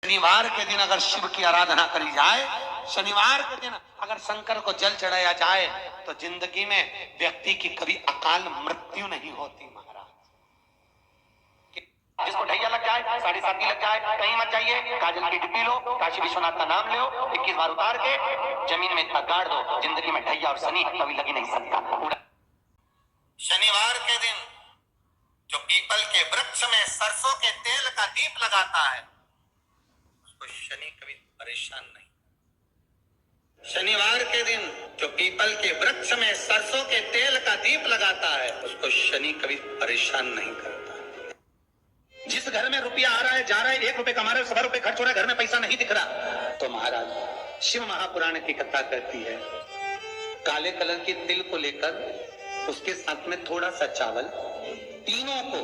शनिवार के दिन अगर शिव की आराधना करी जाए, शनिवार के दिन अगर शंकर को जल चढ़ाया जाए, तो जिंदगी में व्यक्ति की कभी अकाल मृत्यु नहीं होती महाराज। जिसको ढैया लग जाए, 7.5 लग जाए, कहीं मत जाइए, काजल की डिब्बी लो, काशी विश्वनाथ का नाम लो, 21 बार उतार के जमीन में इतना गाड़ दो, जिंदगी में ढैया और शनि कभी लग ही नहीं सकता। शनिवार के दिन जो पीपल के वृक्ष में सरसों के तेल का दीप लगाता है, उसको शनि कभी परेशान नहीं। शनिवार के दिन जो पीपल के वृक्ष में सरसों के तेल का दीप लगाता है, उसको शनि कभी परेशान नहीं करता। जिस घर में रुपया आ रहा है, जा रहा है, 1 रुपए कमा रहे, 100 रुपए खर्च हो रहा है, घर में पैसा नहीं दिख रहा, तो महाराज शिव महापुराण की कथा कहती है, काले कलर के तिल को लेकर उसके साथ में थोड़ा सा चावल, तीनों को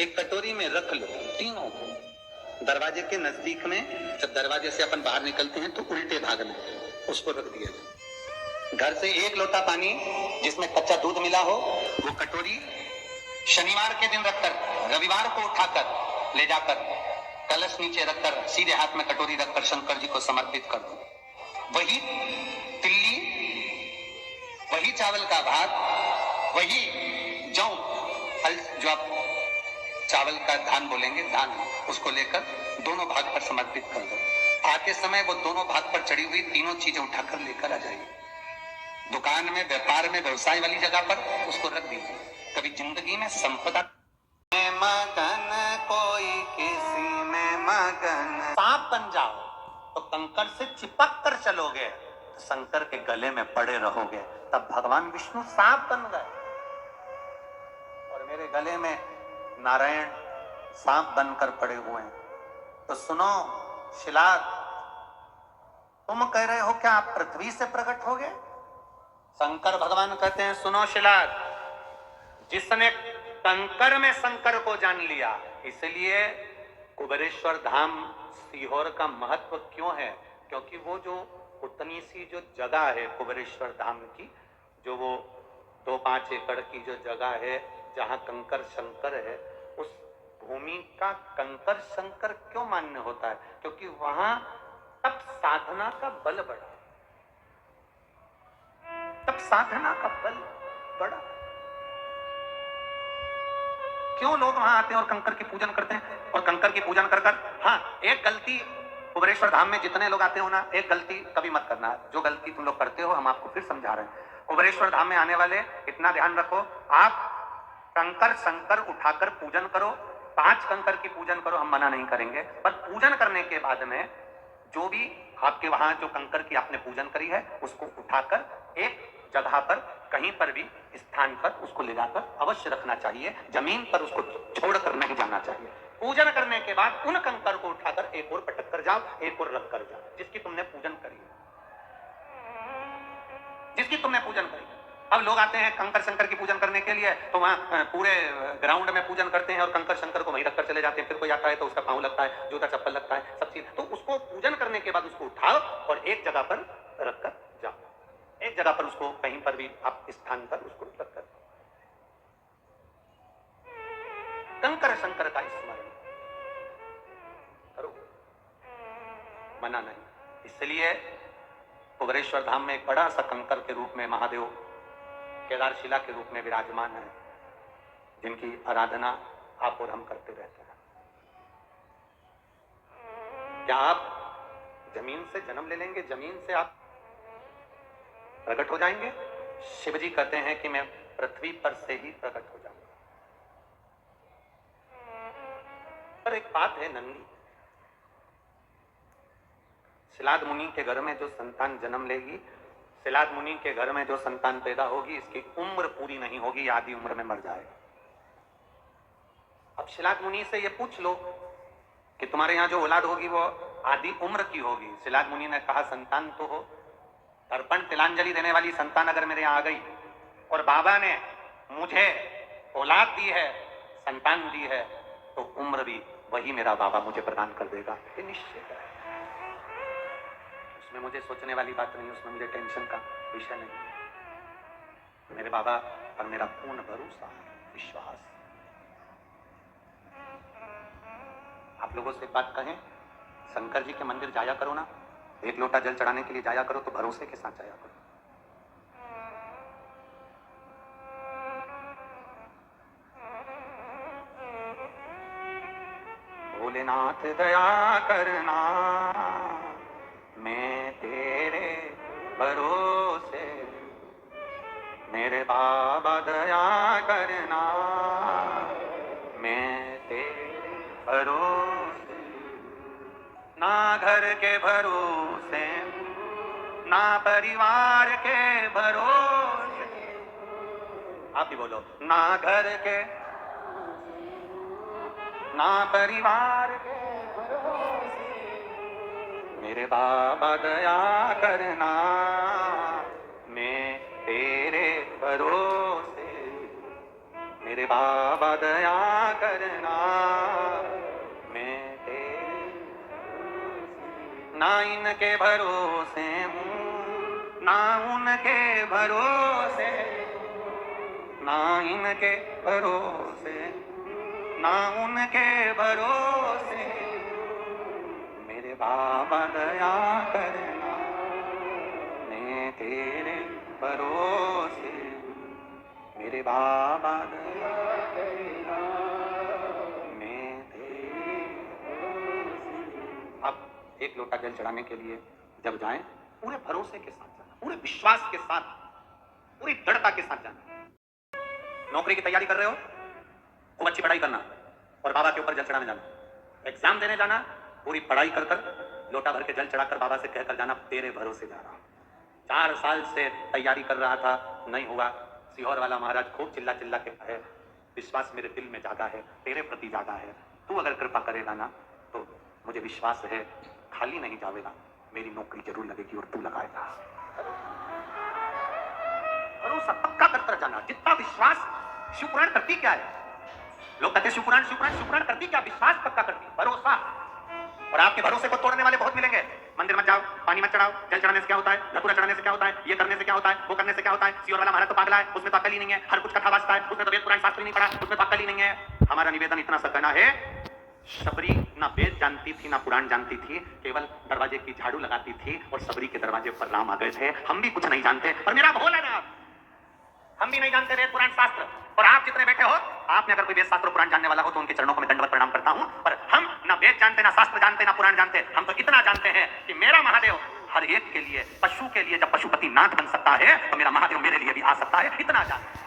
एक कटोरी में रख लो, तीनों को दरवाजे के नजदीक में। जब दरवाजे से अपन बाहर निकलते हैं तो उल्टे भाग में उसको रख दिया। घर से 1 लोटा पानी जिसमें कच्चा दूध मिला हो, वो कटोरी शनिवार के दिन रखकर, रविवार को उठाकर ले जाकर कलश नीचे रखकर सीधे हाथ में कटोरी रखकर शंकर जी को समर्पित कर दो। वही तिल्ली, वही चावल का भात, वही जौ, जो आप चावल का धान बोलेंगे, धान, उसको लेकर दोनों भाग पर समर्पित कर दो। आते समय वो दोनों भाग पर चढ़ी हुई तीनों चीजें उठाकर लेकर आ जाइए। दुकान में, व्यापार में, व्यवसाय वाली जगह पर उसको रख दीजिए। कभी जिंदगी में संपदा में मगन, कोई किसी में मगन। सांप बन जाओ तो कंकर से चिपक कर चलोगे, तो शंकर के गले में पड़े रहोगे, तब भगवान विष्णु सांप बन गए। और मेरे गले में नारायण सांप बनकर पड़े हुए हैं। तो सुनो शिलाद, तुम कह रहे हो क्या आप पृथ्वी से प्रकट हो गए? शंकर भगवान कहते हैं, सुनो शिलाद, जिसने कंकर में शंकर को जान लिया, इसलिए कुबेरेश्वर धाम सीहोर का महत्व क्यों है? क्योंकि वो जो उतनी सी जो जगह है कुबेरेश्वर धाम की, जो वो 2-5 एकड़ की जो जगह है जहां कंकर शंकर है, उस भूमि का कंकर शंकर क्यों मान्य होता है? क्योंकि वहां तब साधना का बल बढ़ा, तब साधना का बल बढ़ा। क्यों लोग वहां आते हैं और कंकर की पूजन करते हैं? और कंकर की पूजन कर कर, हाँ, एक गलती कुबेरेश्वर धाम में जितने लोग आते हो ना, एक गलती कभी मत करना। जो गलती तुम लोग करते हो हम आपको फिर समझा रहे हैं। कुबेरेश्वर धाम में आने वाले इतना ध्यान रखो, आप कंकर शंकर उठाकर पूजन करो, 5 कंकर की पूजन करो, हम मना नहीं करेंगे, पर पूजन करने के बाद में जो भी आपके वहां जो कंकर की आपने पूजन करी है, उसको उठाकर एक जगह पर, कहीं पर भी स्थान पर उसको ले जाकर अवश्य रखना चाहिए। जमीन पर उसको छोड़कर नहीं जाना चाहिए। पूजन करने के बाद उन कंकर को उठाकर एक और पटक कर जाओ, एक और रख कर जाओ, जिसकी तुमने पूजन करी, जिसकी तुमने पूजन करी। अब लोग आते हैं कंकर शंकर की पूजन करने के लिए, तो वहां पूरे ग्राउंड में पूजन करते हैं और कंकर शंकर को वहीं रखकर चले जाते हैं। फिर कोई आता है तो उसका पांव लगता है, जूता चप्पल लगता है, सब चीज। तो उसको पूजन करने के बाद उसको उठाओ और एक जगह पर रखकर जाओ, एक जगह पर उसको, कहीं पर भी आप स्थान पर उसको रखकर कंकर शंकर का स्मरण करो, मना नहीं। इसलिए कुबेरेश्वर धाम में एक बड़ा सा कंकर के रूप में महादेव केदारशिला के रूप में विराजमान है, जिनकी आराधना आप और हम करते रहते हैं। क्या आप जमीन से जन्म ले लेंगे, जमीन से आप प्रकट हो जाएंगे? शिव जी कहते हैं कि मैं पृथ्वी पर से ही प्रकट हो जाऊंगा। पर एक बात है नंदी, शिलाद मुनि के घर में जो संतान जन्म लेगी, शिलाद मुनि के घर में जो संतान पैदा होगी, इसकी उम्र पूरी नहीं होगी, आधी उम्र में मर जाएगा। अब शिलाद मुनि से ये पूछ लो कि तुम्हारे यहाँ जो औलाद होगी वो आधी उम्र की होगी। शिलाद मुनि ने कहा, संतान तो हो, तर्पण तिलांजलि देने वाली संतान अगर मेरे यहाँ आ गई और बाबा ने मुझे औलाद दी है, संतान दी है, तो उम्र भी वही मेरा बाबा मुझे प्रदान कर देगा, ये निश्चित है। उसमें मुझे सोचने वाली बात नहीं, उसमें मुझे टेंशन का विषय नहीं। मेरे बाबा पर मेरा पूर्ण भरोसा, विश्वास। आप लोगों से बात कहें, शंकर जी के मंदिर जाया करो ना, एक लोटा जल चढ़ाने के लिए जाया करो तो भरोसे के साथ जाया करो। भोलेनाथ दया करना, मैं तेरे भरोसे, मेरे बाबा दया करना, मैं तेरे भरोसे, ना घर के भरोसे, ना परिवार के भरोसे, आप भी बोलो, ना घर के, ना परिवार के भरोसे, मेरे बाबा दया करना, मैं तेरे भरोसे, मेरे बाबा दया करना, मैं तेरे भरोसे, ना इनके भरोसे हूँ, ना उनके भरोसे, ना इनके भरोसे, ना उनके भरोसे, मेरे बाबा दया करना, मैं तेरे भरोसे, मेरे बाबा दया करना, मैं तेरे भरोसे। अब एक लोटा जल चढ़ाने के लिए जब जाएं, पूरे भरोसे के साथ जाना, पूरे विश्वास के साथ, पूरी दृढ़ता के साथ जाना। नौकरी की तैयारी कर रहे हो, खूब अच्छी पढ़ाई करना और बाबा के ऊपर जल चढ़ाने जाना। एग्जाम देने जाना, पूरी पढ़ाई कर कर लोटा भर के जल चढ़ाकर बाबा से कहकर जाना, तेरे भरोसे जा रहा हूं। 4 साल से तैयारी कर रहा था, नहीं हुआ। सीहोर वाला महाराज खूब चिल्ला चिल्ला के कहे, विश्वास मेरे दिल में जागा है, तेरे प्रति जागा है, तू अगर कृपा करेगा ना तो मुझे विश्वास है खाली नहीं जाएगा, मेरी नौकरी जरूर लगेगी और तू लगाएगा। भरोसा पक्का करते जाना। जितना विश्वास, शिवपुराण करती क्या है? लोग कहते शिवपुराण शिवपुराण शिवपुराण करती क्या? विश्वास पक्का करती, भरोसा। और आपके भरोसे को तोड़ने वाले बहुत मिलेंगे। मंदिर मत जाओ, पानी मत चढ़ाओ, जल चढ़ाने से क्या होता है, धतूरा चढ़ाने से क्या होता है, ये करने से क्या होता है, वो करने से क्या होता है। सीहोर वाला महाराज तो पागला है, उसमें तो अकल ही नहीं है, हर कुछ कथा वाचता है, उसने तो वेद पुराण शास्त्र नहीं पढ़ा, उसमें तो अकल ही नहीं है। हमारा निवेदन इतना सा कहना है, शबरी ना वेद जानती थी ना पुराण जानती थी, केवल दरवाजे की झाड़ू लगाती थी और शबरी के दरवाजे पर राम आ गए थे। हम भी कुछ नहीं जानते, और मेरा भोल है ना, हम भी नहीं जानते वेद पुराण शास्त्र। और आप जितने बैठे हो, आपने अगर कोई वेद शास्त्र पुराण जानने वाला हो तो उनके चरणों को मैं दंडवत प्रणाम करता हूं। पर हम ना वेद जानते, ना शास्त्र जानते, ना पुराण जानते। हम तो इतना जानते हैं कि मेरा महादेव हर एक के लिए, पशु के लिए जब पशुपति नाथ बन सकता है तो मेरा महादेव मेरे लिए भी आ सकता है, इतना जानते।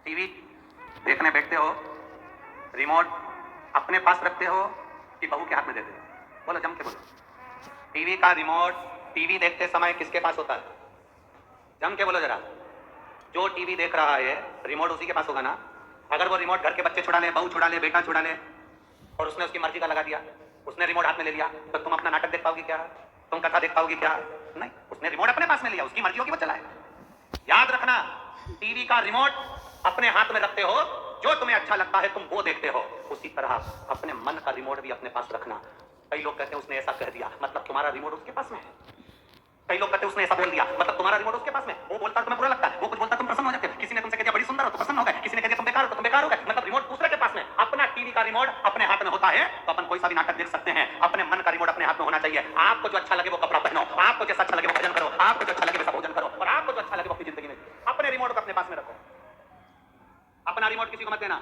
टीवी देखने बैठते हो, रिमोट अपने पास रखते हो कि बहू के हाथ में देते हो? बोलो, जम के बोलो। टीवी का रिमोट टीवी देखते समय किसके पास होता है? जम के बोलो जरा। जो टीवी देख रहा है, रिमोट उसी के पास होगा ना। अगर वो रिमोट घर के बच्चे छुड़ा ले, बहू छुड़ा ले, बेटा छुड़ा ले और उसने उसकी मर्जी का लगा दिया, उसने रिमोट हाथ में ले लिया, तो तुम अपना नाटक देख पाओगी क्या? तुम कथा देख पाओगी क्या? नहीं। उसने रिमोट अपने पास में लिया, उसकी मर्जी होगी, वो चलाए। याद रखना, टीवी का रिमोट अपने हाथ में रखते हो, जो तुम्हें अच्छा लगता है तुम वो देखते हो। उसी तरह अपने मन का रिमोट भी अपने पास रखना। कई लोग कहते हैं उसने ऐसा कह दिया, मतलब तुम्हारा रिमोट उसके पास में है। कई लोग कहते हैं उसने ऐसा बोल दिया, मतलब तुम्हारा रिमोट उसके पास में। वो बोलता है तुम्हें बुरा लगता है, वो कुछ बोलता है तुम प्रसन्न हो जाते हो। किसी ने तुमसे कह दिया बड़ी सुंदर हो तो प्रसन्न हो गए, किसी ने कह दिया तुम बेकार हो तो तुम बेकार हो गए। मतलब रिमोट दूसरे के पास में। अपना टीवी का रिमोट अपने हाथ में होता है तो अपन कोई सा भी नाटक देख सकते हैं। अपने मन का रिमोट अपने हाथ में होना चाहिए। आपको जो अच्छा लगे वो कपड़ा पहनो, आपको जैसा अच्छा लगे वो भजन करो, आपको जो अच्छा लगे वैसा भोजन करो, और आपको जो अच्छा लगे वो अपनी जिंदगी में अपने रिमोट को अपने पास में रखो। अपना रिमोट किसी को मत देना।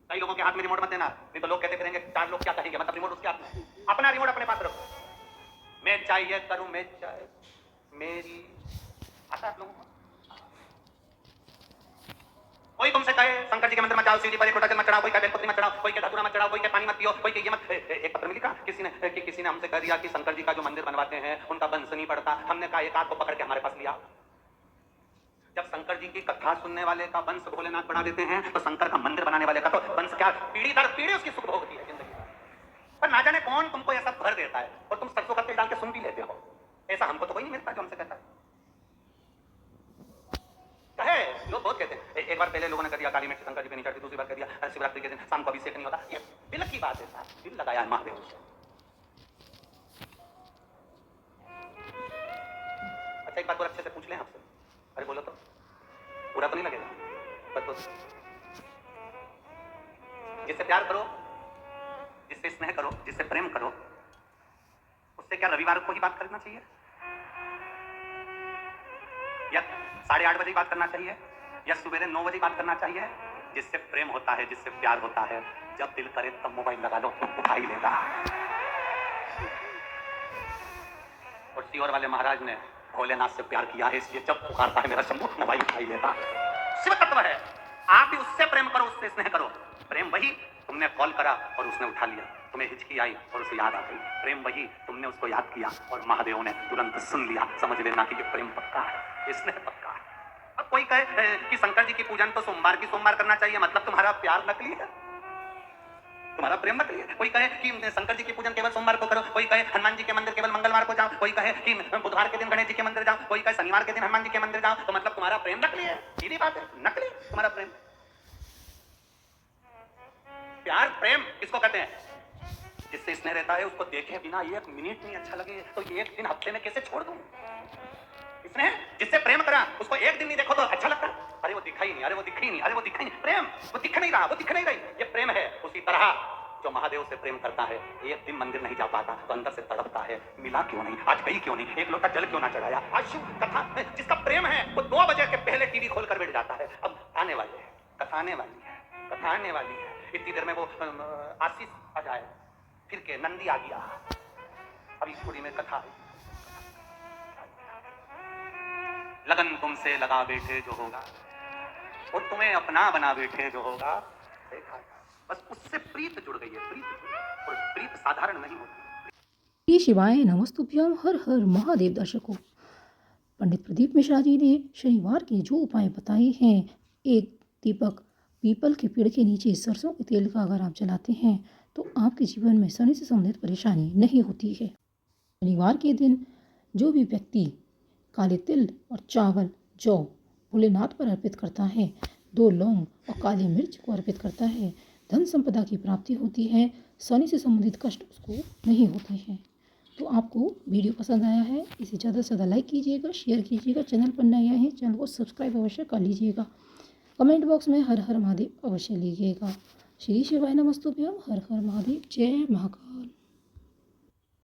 कई लोगों के हाथ में रिमोट मत देना, नहीं तो लोग कहते फिरेंगे 4 लोग क्या कहेंगे, मतलब रिमोट उसके हाथ में। अपना रिमोट अपने पास रखो। मैं चाहिए करूं, मैं चाहे मेरी। आता है आप लोगों को? कोई तुमसे कहे शंकर जी के मंदिर में जाओ, शिव जी पर एक लोटा जल मत चढ़ाओ, कोई कहे बेलपत्री मत चढ़ाओ, कोई कहे धतूरा मत चढ़ाओ, कोई कहे पानी मत पियो, कोई कहे ये मत। एक पत्र में लिखा किसी ने हमसे कह दिया कि शंकर जी का जो मंदिर बनवाते हैं उनका वंश नहीं पड़ता। हमने कहा एक आध को पकड़ के हमारे पास लिया। जब शंकर जी की कथा सुनने वाले का वंश भोलेनाथ बना देते हैं तो शंकर का मंदिर बनाने वाले का तो वंश क्या, पीढ़ी दर पीढ़ी उसकी सुख भोगती है जिंदगी में। पर ना जाने कौन तुमको ऐसा भर देता है और तुम सरसों का तेल डाल के सुन भी लेते हो। ऐसा हमको तो कोई नहीं मिलता जो हमसे कहता है। कहे लोग बहुत कहते हैं। एक बार पहले लोगों ने कह दिया काली मिर्च शंकर जी पे नहीं चढ़ती, दूसरी बार कह दिया शिवरात्रि के दिन शाम को अभिषेक नहीं होता। ये दिल की बात है साहब, दिल लगाया है महादेव से। अच्छा एक बात और अच्छे से पूछ लें आपसे, अरे बोलो तो, पूरा तो नहीं लगेगा, बस जिससे प्यार करो, जिससे स्नेह करो, जिससे प्रेम करो, उससे क्या रविवार को ही बात करना चाहिए या 8:30 बजे बात करना चाहिए या सुबह 9 बजे बात करना चाहिए? जिससे प्रेम होता है, जिससे प्यार होता है, जब दिल करे तब मोबाइल लगा लो तो उठा ही लेगा। और सीहोर वाले महाराज ने भोलेनाथ से प्यार किया है, इसलिए जब पुकारता है मेरा शंभू मोबाइल उठा ही लेता। शिव तत्व है। आप भी उससे प्रेम करो, उससे स्नेह करो। प्रेम वही तुमने कॉल करा और उसने उठा लिया, तुम्हें हिचकी आई और उसे याद आ गई। प्रेम वही तुमने उसको याद किया और महादेव ने तुरंत सुन लिया। समझ लेना कि ये प्रेम पक्का है, ये स्नेह पक्का है। अब कोई कहे कि शंकर जी की पूजन तो सोमवार की सोमवार करना चाहिए, मतलब तुम्हारा प्यार नकली है, तुम्हारा प्रेम नकली है। कोई कहे कि शंकर जी की पूजन केवल सोमवार को करो, कोई कहे हनुमान जी के मंदिर केवल मंगलवार को जाओ, कोई कहे कि बुधवार के दिन गणेश जी के मंदिर जाओ, कोई कहे शनिवार के दिन हनुमान जी के मंदिर जाओ, तो मतलब तुम्हारा प्रेम नकली है। सीधी बात है, नकली तुम्हारा प्रेम। प्यार प्रेम किसको कहते हैं? जिससे स्नेह रहता है, उसको देखे बिना 1 मिनट नहीं अच्छा लगे तो 1 दिन हफ्ते में कैसे छोड़ दूं? स्नेह जिससे प्रेम करा उसको 1 दिन नहीं देखो तो अच्छा लगता, अरे वो दिखा ही नहीं, अरे वो दिखा ही नहीं, अरे वो दिखा ही नहीं। प्रेम वो दिख नहीं रहा, वो दिख नहीं रही, ये प्रेम है। उसी तरह जो महादेव से प्रेम करता है, 1 दिन मंदिर नहीं जा पाता तो अंदर से तड़पता है, मिला क्यों नहीं, आज गई क्यों नहीं, 1 लोटा जल क्यों ना चढ़ाया। आज शिव कथा जिसका प्रेम है वो 2 बजे के पहले टीवी खोल कर बैठ जाता है। अब आने वाले है, कथा आने वाली है, कथा आने वाली है। इतनी देर में वो आशीष आ जाए, फिर के नंदी आ गया, अभी थोड़ी में कथा है। लगन तुमसे लगा बैठे जो होगा, और तुम्हें अपना बना बैठे जो होगा, देखा बस उससे प्रीत जुड़ गई है, प्रीत। और प्रीत साधारण नहीं होती। श्री शिवाय नमस्तुभ्यम। हर हर महादेव। दर्शकों, पंडित प्रदीप मिश्रा जी ने शनिवार के जो उपाय बताए हैं, एक दीपक पीपल के पेड़ के नीचे सरसों के तेल का अगर आप जलाते हैं तो आपके जीवन में शनि से संबंधित परेशानी नहीं होती है। शनिवार के दिन जो भी व्यक्ति काले तिल और चावल जौ भोलेनाथ पर अर्पित करता है, 2 लौंग और काली मिर्च को अर्पित करता है, धन संपदा की प्राप्ति होती है, शनि से संबंधित कष्ट उसको नहीं होते हैं। तो आपको वीडियो पसंद आया है, इसे ज़्यादा से ज़्यादा लाइक कीजिएगा, शेयर कीजिएगा। चैनल पर नए आए हैं, चैनल को सब्सक्राइब अवश्य कर लीजिएगा। कमेंट बॉक्स में हर हर महादेव अवश्य लिखिएगा। श्री शिवाय नमस्तुभ्यम। हर हर महादेव। जय महाकाल।